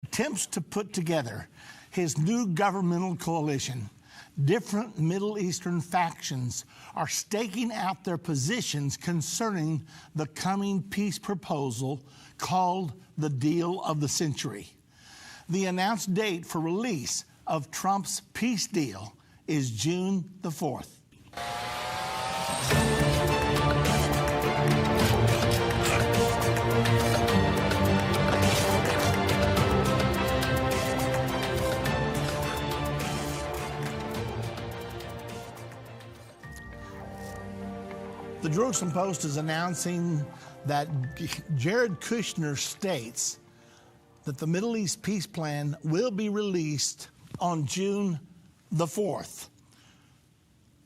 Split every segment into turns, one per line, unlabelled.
Attempts to put together his new governmental coalition, different Middle Eastern factions are staking out their positions concerning the coming peace proposal called the Deal of the Century. The announced date for release of Trump's peace deal is June the 4th. The Jerusalem Post is announcing that Jared Kushner states that the Middle East peace plan will be released on June the 4th.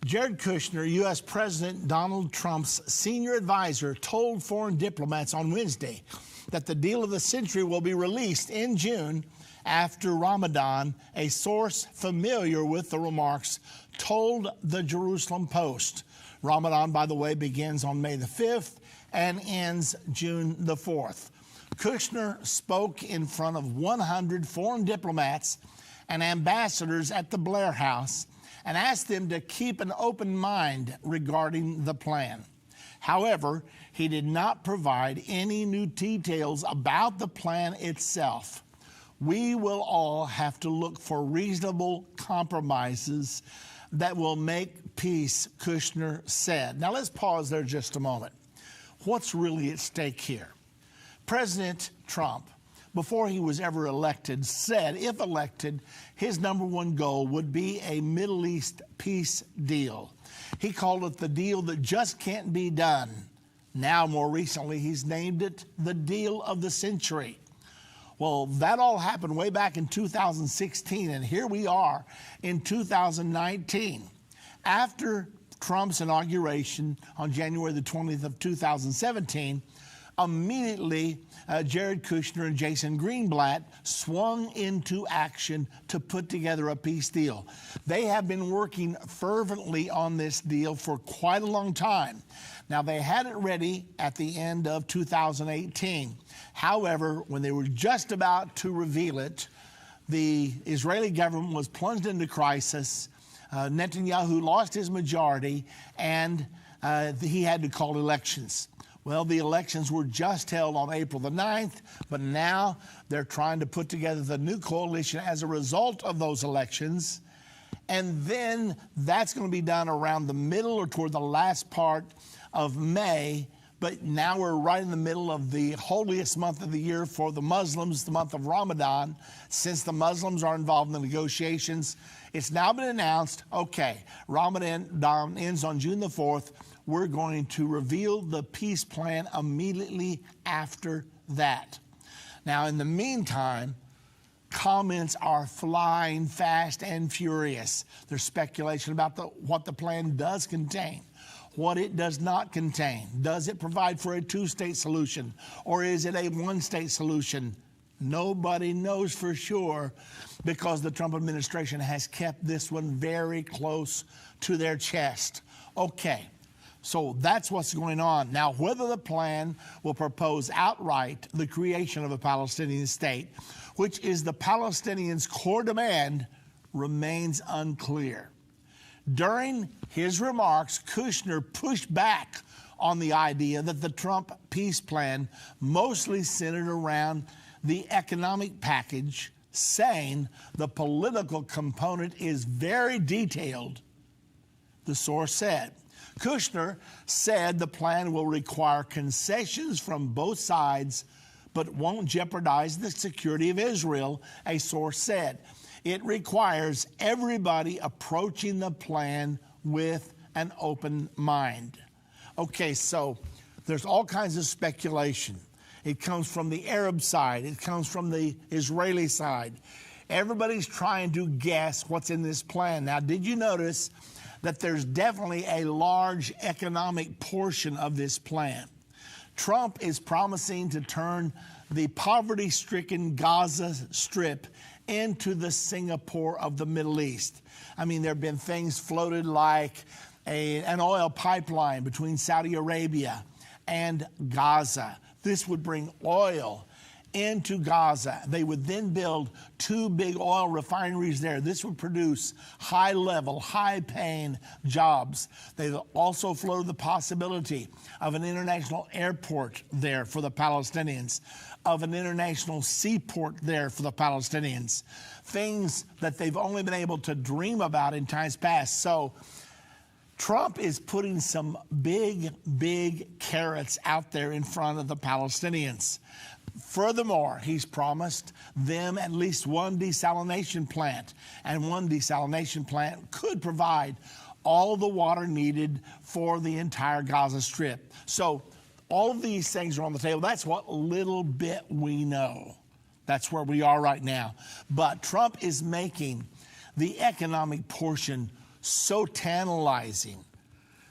Jared Kushner, U.S. President Donald Trump's senior advisor, told foreign diplomats on Wednesday that the deal of the century will be released in June after Ramadan. A source familiar with the remarks told the Jerusalem Post. Ramadan, by the way, begins on May the 5th and ends June the 4th. Kushner spoke in front of 100 foreign diplomats and ambassadors at the Blair House and asked them to keep an open mind regarding the plan. However, he did not provide any new details about the plan itself. We will all have to look for reasonable compromises that will make peace, Kushner said. Now let's pause there just a moment. What's really at stake here? President Trump, before he was ever elected, said if elected, his number one goal would be a Middle East peace deal. He called it the deal that just can't be done. Now, more recently, he's named it the deal of the century. Well, that all happened way back in 2016, and here we are in 2019. After Trump's inauguration on January the 20th of 2017, immediately Jared Kushner and Jason Greenblatt swung into action to put together a peace deal. They have been working fervently on this deal for quite a long time. Now, they had it ready at the end of 2018. However, when they were just about to reveal it, the Israeli government was plunged into crisis. Netanyahu lost his majority, and he had to call elections. Well, the elections were just held on April the 9th, but now they're trying to put together the new coalition as a result of those elections. And then that's going to be done around the middle or toward the last part of May. But now we're right in the middle of the holiest month of the year for the Muslims, the month of Ramadan. Since the Muslims are involved in the negotiations, it's now been announced, okay, Ramadan ends on June the 4th. We're going to reveal the peace plan immediately after that. Now, in the meantime, comments are flying fast and furious. There's speculation about what the plan does contain, what it does not contain. Does it provide for a two-state solution, or is it a one-state solution? Nobody knows for sure, because the Trump administration has kept this one very close to their chest. Okay, so that's what's going on. Now, whether the plan will propose outright the creation of a Palestinian state, which is the Palestinians' core demand, remains unclear. During his remarks, Kushner pushed back on the idea that the Trump peace plan mostly centered around the economic package, saying the political component is very detailed, the source said. Kushner said the plan will require concessions from both sides, but won't jeopardize the security of Israel, a source said. It requires everybody approaching the plan with an open mind. Okay, so there's all kinds of speculation. It comes from the Arab side. It comes from the Israeli side. Everybody's trying to guess what's in this plan. Now, did you notice that there's definitely a large economic portion of this plan? Trump is promising to turn the poverty-stricken Gaza Strip into the Singapore of the Middle East. I mean, there have been things floated like an oil pipeline between Saudi Arabia and Gaza. This would bring oil into Gaza. They would then build 2 big oil refineries there. This would produce high-level, high-paying jobs. They also floated the possibility of an international airport there for the Palestinians, of an international seaport there for the Palestinians, things that they've only been able to dream about in times past. So Trump is putting some big, big carrots out there in front of the Palestinians. Furthermore, he's promised them at least one desalination plant, and one desalination plant could provide all the water needed for the entire Gaza Strip. So all of these things are on the table. That's what little bit we know. That's where we are right now. But Trump is making the economic portion so tantalizing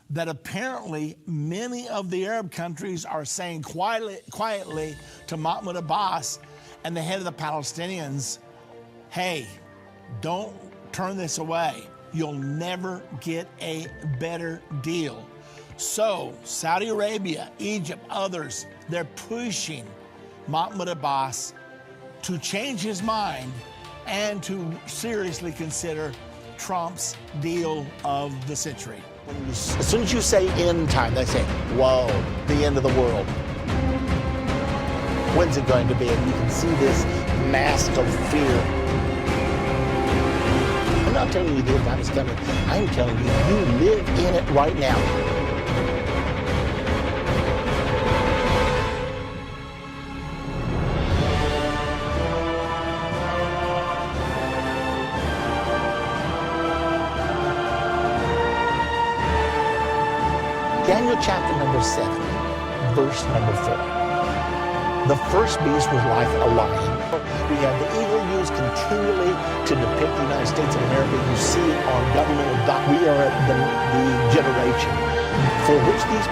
that apparently many of the Arab countries are saying quietly to Mahmoud Abbas and the head of the Palestinians, hey, don't turn this away. You'll never get a better deal. So Saudi Arabia, Egypt, others, they're pushing Mahmoud Abbas to change his mind and to seriously consider Trump's deal of the century.
As soon as you say end time, they say, whoa, the end of the world. When's it going to be? And you can see this mask of fear. I'm not telling you the end time is coming. I'm telling you, you live in it right now. Daniel chapter number 7, verse number 4. The first beast was like a lion. We have the eagle used continually to depict the United States of America. You see it on governmental documents. We are the generation for which these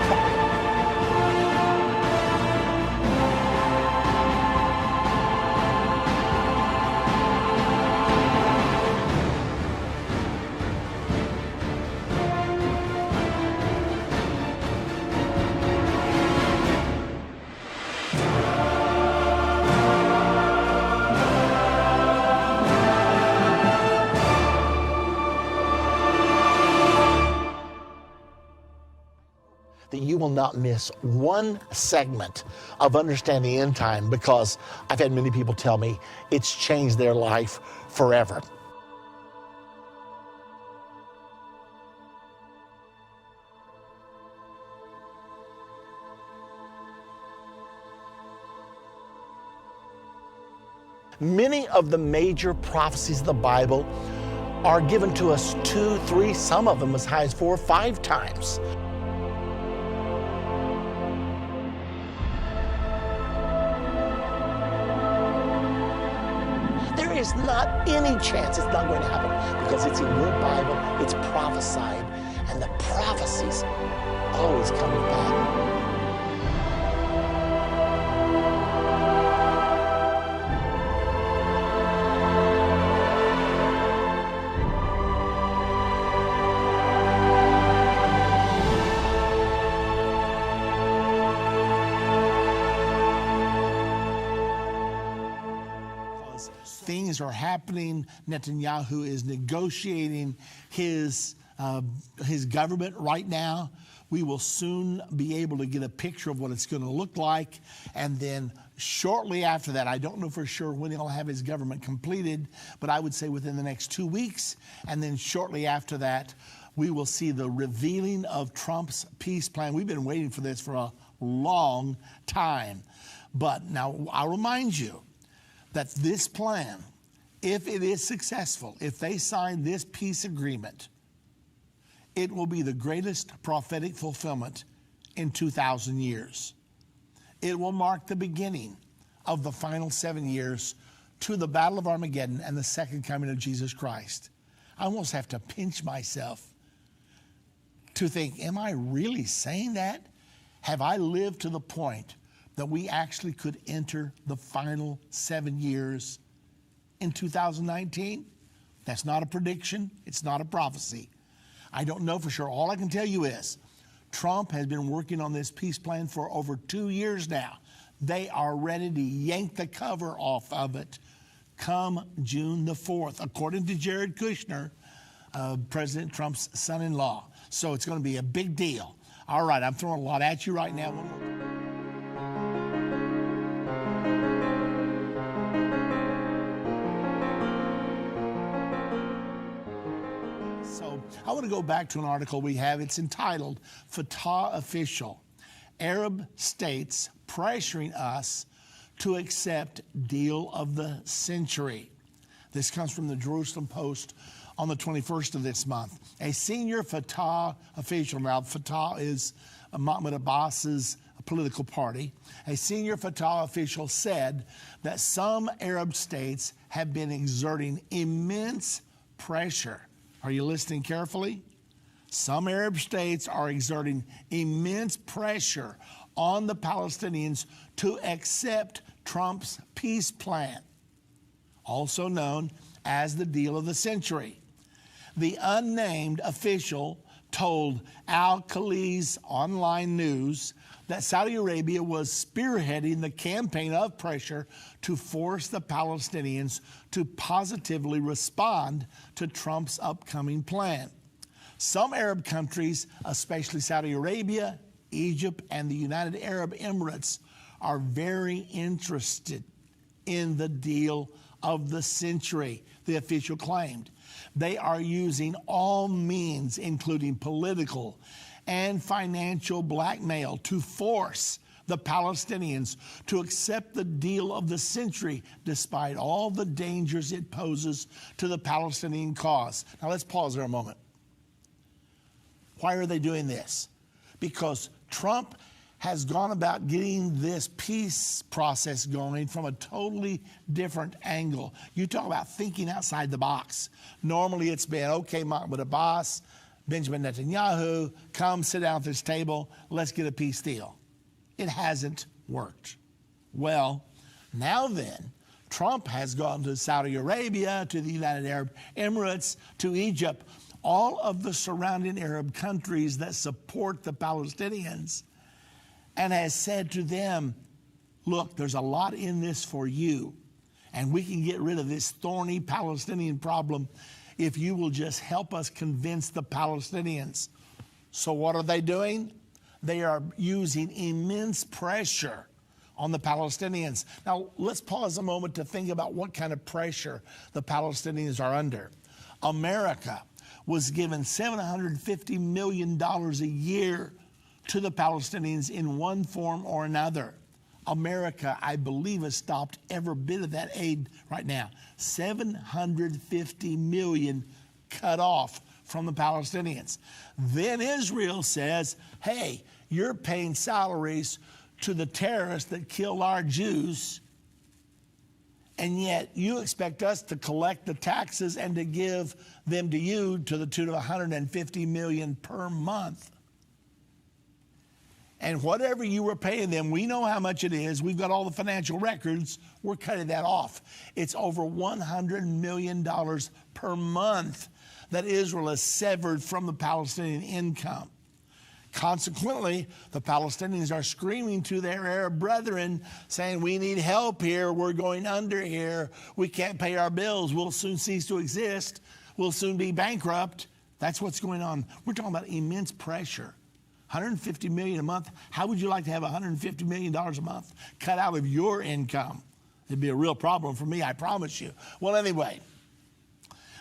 that you will not miss one segment of understanding end time, because I've had many people tell me it's changed their life forever. Many of the major prophecies of the Bible are given to us 2, 3, some of them as high as 4 or 5 times. There is not any chance it's not going to happen, because it's in your Bible, it's prophesied, and the prophecies always come to pass.
Things are happening. Netanyahu is negotiating his government right now. We will soon be able to get a picture of what it's going to look like. And then shortly after that, I don't know for sure when he'll have his government completed, but I would say within the next 2 weeks. And then shortly after that, we will see the revealing of Trump's peace plan. We've been waiting for this for a long time. But now I'll remind you that this plan, if it is successful, if they sign this peace agreement, it will be the greatest prophetic fulfillment in 2,000 years. It will mark the beginning of the final 7 years to the Battle of Armageddon and the second coming of Jesus Christ. I almost have to pinch myself to think, am I really saying that? Have I lived to the point that we actually could enter the final 7 years in 2019? That's not a prediction. It's not a prophecy. I don't know for sure. All I can tell you is Trump has been working on this peace plan for over 2 years now. They are ready to yank the cover off of it come June the 4th, according to Jared Kushner, President Trump's son-in-law. So it's going to be a big deal. All right, I'm throwing a lot at you right now. So I want to go back to an article we have. It's entitled, Fatah Official, Arab States Pressuring Us to Accept Deal of the Century. This comes from the Jerusalem Post on the 21st of this month. A senior Fatah official, now Fatah is Mahmoud Abbas's political party, a senior Fatah official said that some Arab states have been exerting immense pressure. Are you listening carefully? Some Arab states are exerting immense pressure on the Palestinians to accept Trump's peace plan, also known as the deal of the century. The unnamed official told Al-Khalees Online News that Saudi Arabia was spearheading the campaign of pressure to force the Palestinians to positively respond to Trump's upcoming plan. Some Arab countries, especially Saudi Arabia, Egypt, and the United Arab Emirates, are very interested in the deal of the century, the official claimed. They are using all means, including political and financial blackmail, to force the Palestinians to accept the deal of the century, despite all the dangers it poses to the Palestinian cause. Now let's pause there a moment. Why are they doing this? Because Trump has gone about getting this peace process going from a totally different angle. You talk about thinking outside the box. Normally it's been, okay, Mahmoud Abbas, Benjamin Netanyahu, come sit down at this table, let's get a peace deal. It hasn't worked. Well, now then, Trump has gone to Saudi Arabia, to the United Arab Emirates, to Egypt, all of the surrounding Arab countries that support the Palestinians, and has said to them, look, there's a lot in this for you, and we can get rid of this thorny Palestinian problem if you will just help us convince the Palestinians. So what are they doing? They are using immense pressure on the Palestinians. Now, let's pause a moment to think about what kind of pressure the Palestinians are under. America was given $750 million a year to the Palestinians in one form or another. America, I believe, has stopped every bit of that aid right now. $750 million cut off from the Palestinians. Then Israel says, hey, you're paying salaries to the terrorists that killed our Jews, and yet you expect us to collect the taxes and to give them to you to the tune of $150 million per month. And whatever you were paying them, we know how much it is. We've got all the financial records. We're cutting that off. It's over $100 million per month that Israel has severed from the Palestinian income. Consequently, the Palestinians are screaming to their Arab brethren, saying, we need help here. We're going under here. We can't pay our bills. We'll soon cease to exist. We'll soon be bankrupt. That's what's going on. We're talking about immense pressure. $150 million a month. How would you like to have $150 million a month cut out of your income? It'd be a real problem for me, I promise you. Well, anyway,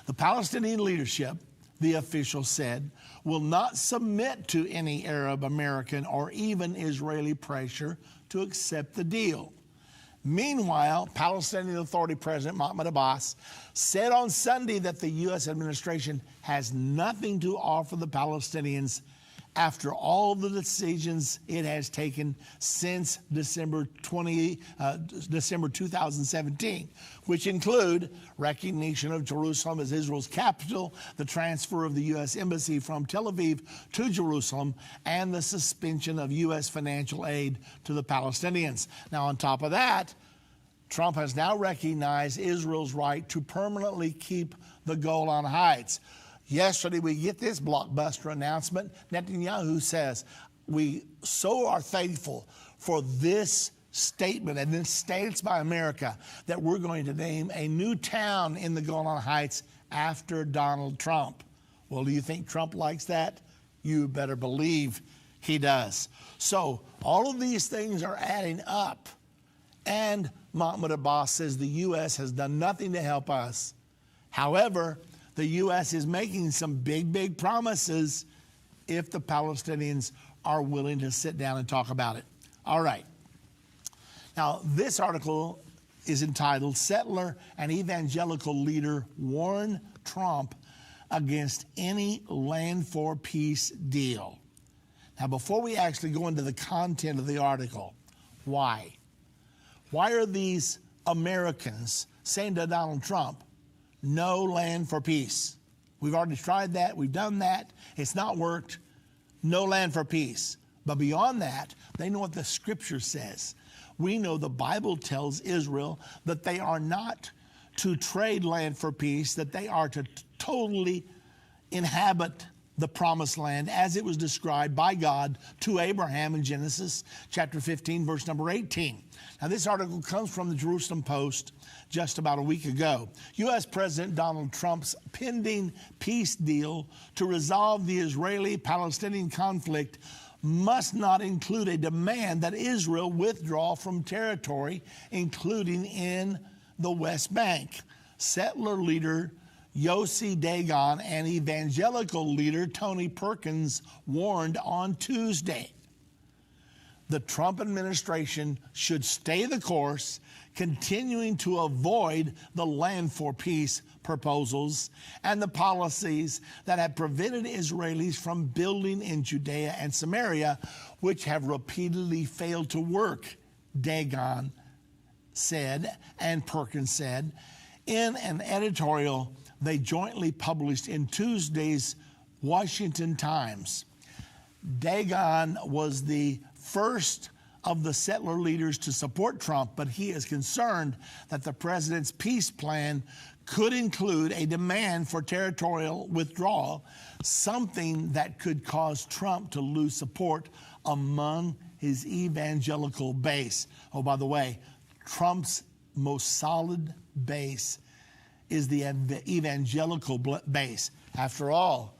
the Palestinian leadership, the official said, will not submit to any Arab, American, or even Israeli pressure to accept the deal. Meanwhile, Palestinian Authority President Mahmoud Abbas said on Sunday that the U.S. administration has nothing to offer the Palestinians after all the decisions it has taken since December 2017, which include recognition of Jerusalem as Israel's capital, the transfer of the U.S. Embassy from Tel Aviv to Jerusalem, and the suspension of U.S. financial aid to the Palestinians. Now, on top of that, Trump has now recognized Israel's right to permanently keep the Golan Heights. Yesterday, we get this blockbuster announcement. Netanyahu says, we so are thankful for this statement and this stance by America that we're going to name a new town in the Golan Heights after Donald Trump. Well, do you think Trump likes that? You better believe he does. So all of these things are adding up. And Mahmoud Abbas says the U.S. has done nothing to help us. However, the U.S. is making some big promises if the Palestinians are willing to sit down and talk about it. All right. Now, this article is entitled, Settler and Evangelical Leader Warn Trump Against Any Land for Peace Deal. Now, before we actually go into the content of the article, why? Why are these Americans saying to Donald Trump, no land for peace? We've already tried that. We've done that. It's not worked. No land for peace. But beyond that, they know what the scripture says. We know the Bible tells Israel that they are not to trade land for peace, that they are to totally inhabit the promised land as it was described by God to Abraham in Genesis chapter 15, verse number 18. Now, this article comes from the Jerusalem Post just about a week ago. U.S. President Donald Trump's pending peace deal to resolve the Israeli-Palestinian conflict must not include a demand that Israel withdraw from territory, including in the West Bank. Settler leader Yossi Dagon and evangelical leader Tony Perkins warned on Tuesday. The Trump administration should stay the course, continuing to avoid the land for peace proposals and the policies that have prevented Israelis from building in Judea and Samaria, which have repeatedly failed to work, Dagon said, and Perkins said, in an editorial they jointly published in Tuesday's Washington Times. Dagon was the first of the settler leaders to support Trump, but he is concerned that the president's peace plan could include a demand for territorial withdrawal, something that could cause Trump to lose support among his evangelical base. Oh, by the way, Trump's most solid base is the evangelical base. After all,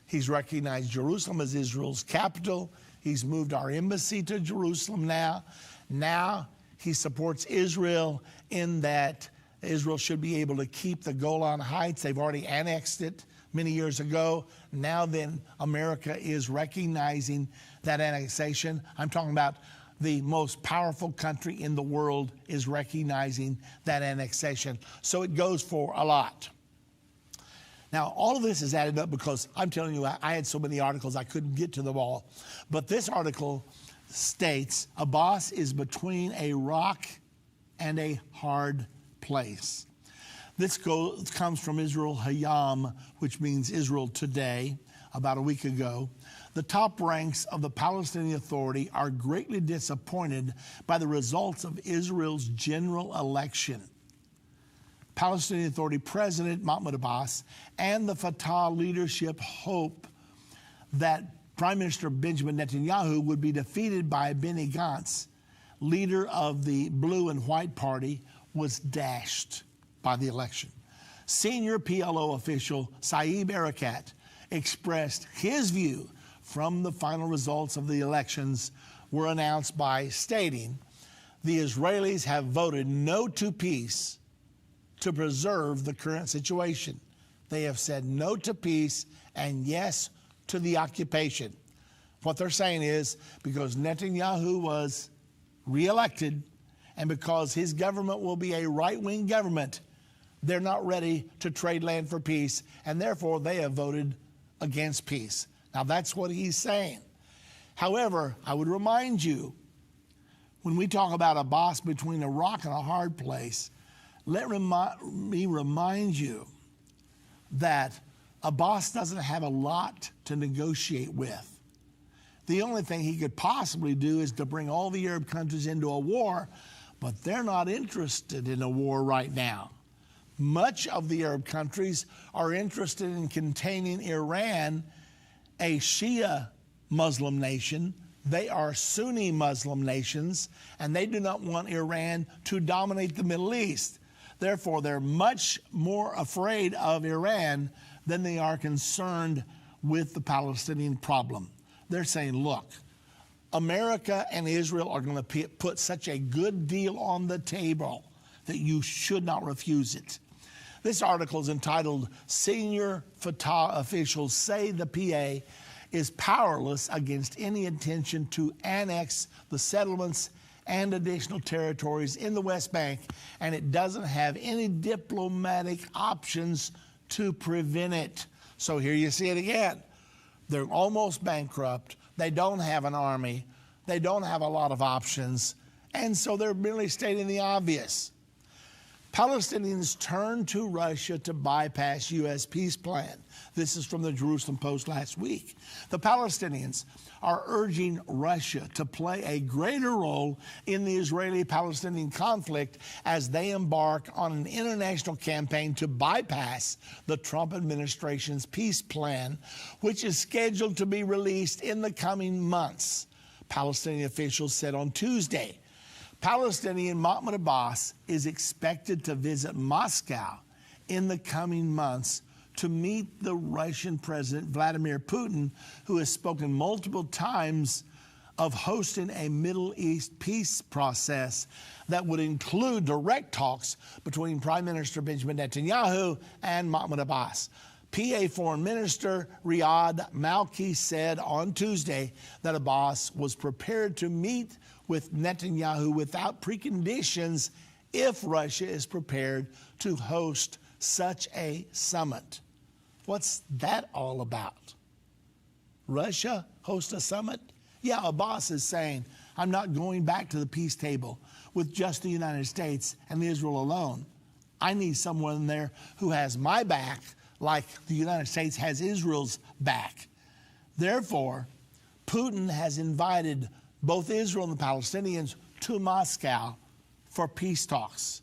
he's recognized Jerusalem as Israel's capital. He's moved our embassy to Jerusalem now. Now he supports Israel in that Israel should be able to keep the Golan Heights. They've already annexed it many years ago. Now then, America is recognizing that annexation. I'm talking about the most powerful country in the world is recognizing that annexation. So it goes for a lot. Now, all of this is added up because I'm telling you, I had so many articles I couldn't get to them all. But this article states Abbas is between a rock and a hard place. This comes from Israel Hayam, which means Israel Today, about a week ago. The top ranks of the Palestinian Authority are greatly disappointed by the results of Israel's general election. Palestinian Authority President Mahmoud Abbas and the Fatah leadership hope that Prime Minister Benjamin Netanyahu would be defeated by Benny Gantz, leader of the Blue and White Party, was dashed by the election. Senior PLO official Saeb Erekat expressed his view from the final results of the elections were announced by stating, the Israelis have voted no to peace to preserve the current situation. They have said no to peace and yes to the occupation. What they're saying is because Netanyahu was reelected and because his government will be a right-wing government, they're not ready to trade land for peace, and therefore they have voted against peace. Now, that's what he's saying. However, I would remind you, when we talk about a boss between a rock and a hard place, let me remind you that a boss doesn't have a lot to negotiate with. The only thing he could possibly do is to bring all the Arab countries into a war, but they're not interested in a war right now. Much of the Arab countries are interested in containing Iran, a Shia Muslim nation. They are Sunni Muslim nations, and they do not want Iran to dominate the Middle East. Therefore, they're much more afraid of Iran than they are concerned with the Palestinian problem. They're saying, look, America and Israel are going to put such a good deal on the table that you should not refuse it. This article is entitled, Senior Fatah Officials Say the PA is Powerless Against Any Intention to Annex the Settlements and Additional Territories in the West Bank, and it doesn't have any diplomatic options to prevent it. So here you see it again. They're almost bankrupt. They don't have an army. They don't have a lot of options. And so they're merely stating the obvious. Palestinians turn to Russia to bypass U.S. peace plan. This is from the Jerusalem Post last week. The Palestinians are urging Russia to play a greater role in the Israeli-Palestinian conflict as they embark on an international campaign to bypass the Trump administration's peace plan, which is scheduled to be released in the coming months, Palestinian officials said on Tuesday. Palestinian Mahmoud Abbas is expected to visit Moscow in the coming months to meet the Russian President Vladimir Putin, who has spoken multiple times of hosting a Middle East peace process that would include direct talks between Prime Minister Benjamin Netanyahu and Mahmoud Abbas. PA Foreign Minister Riyad Malki said on Tuesday that Abbas was prepared to meet with Netanyahu without preconditions if Russia is prepared to host such a summit. What's that all about? Russia host a summit? Yeah, Abbas is saying, I'm not going back to the peace table with just the United States and Israel alone. I need someone there who has my back like the United States has Israel's back. Therefore, Putin has invited both Israel and the Palestinians to Moscow for peace talks.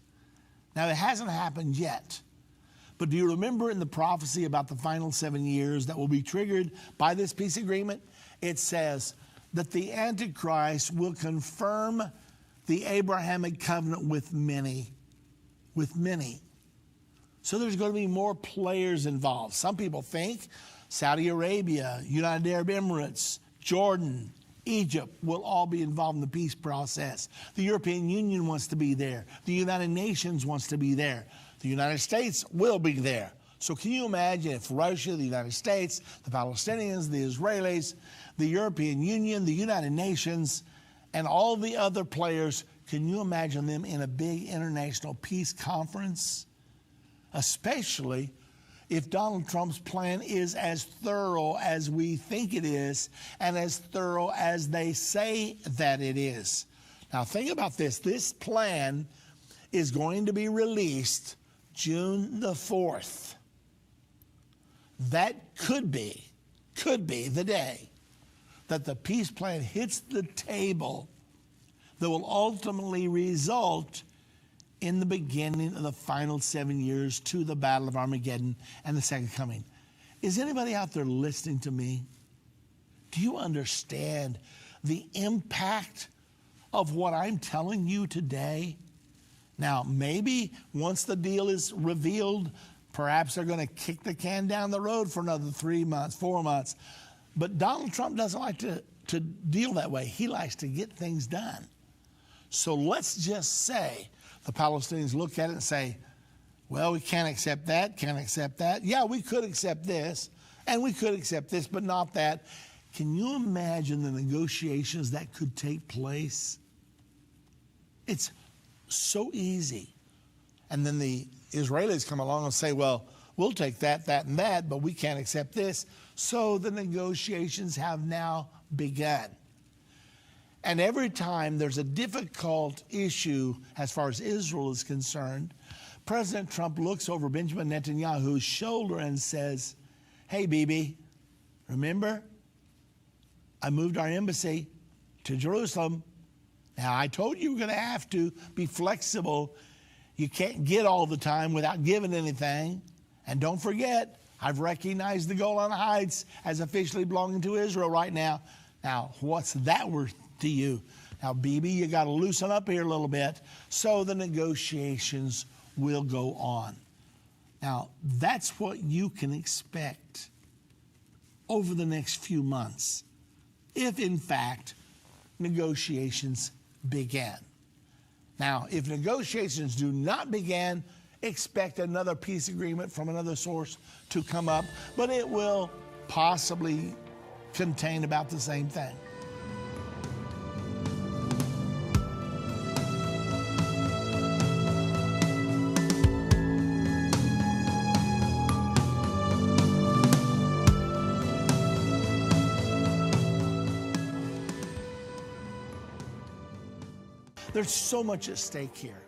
Now, it hasn't happened yet, but do you remember in the prophecy about the final 7 years that will be triggered by this peace agreement? It says that the Antichrist will confirm the Abrahamic covenant with many. With many. So there's going to be more players involved. Some people think Saudi Arabia, United Arab Emirates, Jordan, Egypt will all be involved in the peace process. The European Union wants to be there. The United Nations wants to be there. The United States will be there. So can you imagine if Russia, the United States, the Palestinians, the Israelis, the European Union, the United Nations, and all the other players, can you imagine them in a big international peace conference? Especially if Donald Trump's plan is as thorough as we think it is and as thorough as they say that it is. Now think about this. This plan is going to be released June the 4th. That could be the day that the peace plan hits the table that will ultimately result in the beginning of the final 7 years to the Battle of Armageddon and the Second Coming. Is anybody out there listening to me? Do you understand the impact of what I'm telling you today? Now, maybe once the deal is revealed, perhaps they're going to kick the can down the road for another 3 months, 4 months. But Donald Trump doesn't like to deal that way. He likes to get things done. So let's just say the Palestinians look at it and say, well, we can't accept that, can't accept that. Yeah, we could accept this, and we could accept this, but not that. Can you imagine the negotiations that could take place? It's so easy. And then the Israelis come along and say, well, we'll take that, that, and that, but we can't accept this. So the negotiations have now begun. And every time there's a difficult issue as far as Israel is concerned, President Trump looks over Benjamin Netanyahu's shoulder and says, hey, Bibi, remember, I moved our embassy to Jerusalem. Now, I told you we're going to have to be flexible. You can't get all the time without giving anything. And don't forget, I've recognized the Golan Heights as officially belonging to Israel right now. Now, what's that worth to you? Now, Bibi, you got to loosen up here a little bit. So the negotiations will go on. Now, that's what you can expect over the next few months, if in fact negotiations begin. Now, if negotiations do not begin, expect another peace agreement from another source to come up, but it will possibly contain about the same thing. There's so much at stake here.